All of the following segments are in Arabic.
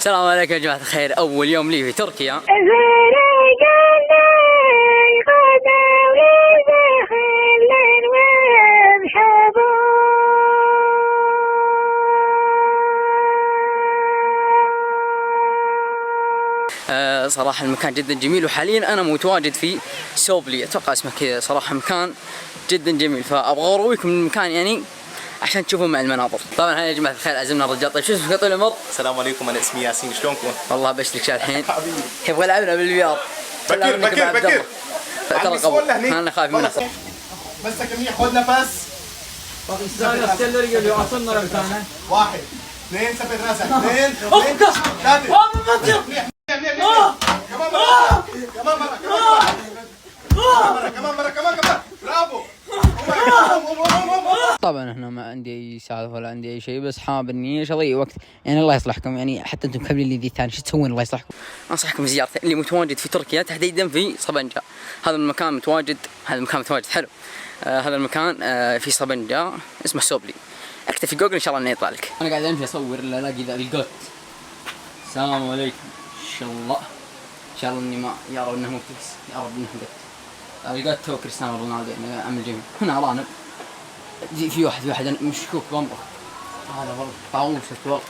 السلام عليكم يا جماعة الخير، أول يوم لي في تركيا. صراحة المكان جدا جميل، وحاليا أنا متواجد في سوبلي، أتوقع اسمه كذا. صراحة مكان جدا جميل، فأبغى أرويكم المكان يعني عشان تشوفوا مع المناظر. طبعا هيا يا جماعة الخير، عزمنا الرجال. طيب شو اسمك يا طويل العمر؟ السلام عليكم، أنا اسمي ياسين، شلونكم؟ والله بشترك شال الحين. يبغى يلعبنا بالبياض. بكير ترى قبل أنا خايف منه. مسك منيح، خذ نفس. واحد اثنين، ثبت راسك. اثنين ثلاثة. كمان مرة. برافو. طبعا هنا ما عندي اي سالفه ولا عندي اي شيء، بس حاب اني ايش اضيع وقت. يعني الله يصلحكم، يعني حتى انتم مكملين لي ذي ثاني، شو تسوون الله يصلحكم؟ انصحكم بزيارة اللي متواجد في تركيا، تحديدا في صبنجا. هذا المكان متواجد حلو. هذا المكان في صبنجا، اسمه سوبلي. اكتب في جوجل ان شاء الله انه يطلع لك. انا قاعد امشي اصور الا الاقي ذا القط. السلام عليكم. ان شاء الله اني ما يا رب انه مو بس، يا رب انه قط. القط تو كريستيانو رونالدو، يعني عم الجيم. هنا ارانب. في واحد أنا مشكوك بأمره. هذا والله طاووس أتوقع.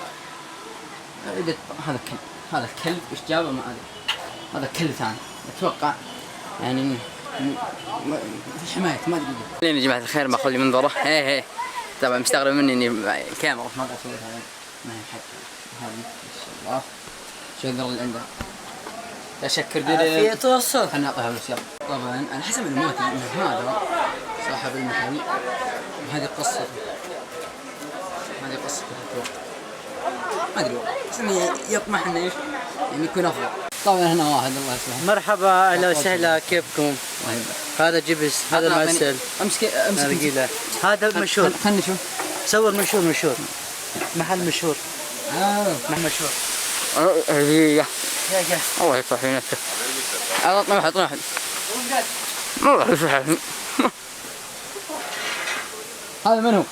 هذا الكلب إيش جابه ما أدري. هذا كلب ثاني أتوقع، يعني في حماية ما أدري. لين يا جماعة الخير باخذ لي منظره. هي طبعا مستغرب مني إني الكاميرا ما قاعد أصور هذا. ما هي حق هذا إن شاء الله. شو الذر اللي عنده؟ أشكر ديري. توصل. خلنا نعطيها فلوس يلا. طبعا أنا حسب معلوماتي إن هذا صاحب المحل. هذه قصة ما ادري بس اني يطمح انه ايش يعني يكون افضل. طبعا هنا واحد الله يسلمه. مرحبا، اهلا وسهلا، كيفكم؟ هذا جبس، هذا معسل. امسك هذا مشهور. خلني شوف. صور مشهور محل مشهور. محل مشهور. يا الله يصلح نفسه. اعطنا واحد الله يصلح. هذا من هو؟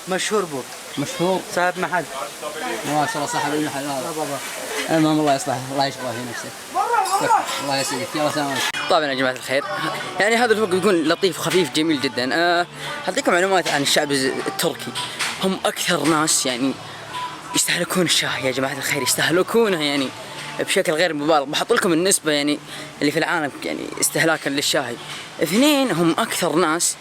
مشهور بو. مشهور صاحب محل. ما شاء الله صاحب المحل هذا. المهم الله يصلحه، الله يشغله في نفسه. الله يسعدك، يلا سلام. طبعا يا جماعة الخير، يعني هذا الفوق بيكون لطيف وخفيف جميل جدا. أعطيكم معلومات عن الشعب التركي. هم أكثر ناس يعني يستهلكون الشاي يا جماعة الخير، يستهلكونه يعني بشكل غير مبالغ. بحط لكم النسبة يعني اللي في العالم يعني استهلاكا للشاي. اثنين، هم أكثر ناس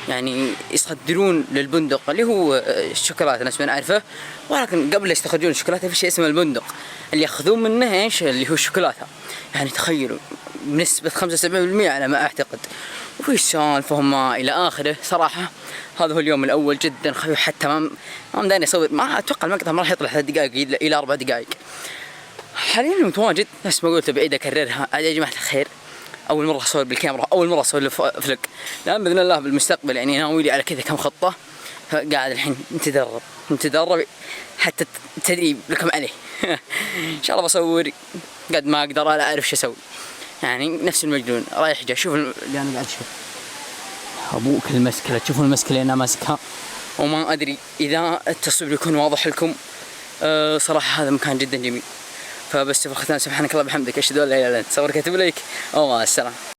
يعني يصدرون للبندق اللي هو الشوكولاتة، الناس ما نعرفه، ولكن قبل يستخرجون الشوكولاتة في شيء اسمه البندق اللي ياخذون منه ايش اللي هو الشوكولاتة. يعني تخيلوا بنسبة 75% على ما اعتقد. وفي سالفة وما الى اخره. صراحة هذا هو اليوم الاول، جدا خفيف، حتى ما مداني اصور. ما اتوقع المقطع ما راح يطلع 3 دقائق الى 4 دقائق. حاليا متواجد نفس ما قلت، بعيد اكررها يا جماعة الخير. أول مرة أصور بالكاميرا، أول مرة أصور فلوج. الآن بإذن الله بالمستقبل يعني ناوي على كذا كم خطة. فقاعد الحين نتدرب حتى التدريب لكم عليه. إن شاء الله بصور قد ما أقدر، لا أعرف شو أسوي. يعني نفس المجنون رايح جاي. شوف اللي أنا قاعد أشوف أبوك المسكلة، تشوفون المسكلة اللي أنا ماسكها. وما أدري إذا التصوير يكون واضح لكم. صراحة هذا مكان جدا جميل. فبس في الختام سبحانك الله بحمدك، أشهد أن لا إله إلا أنت، صور كاتب لك. مع السلامة.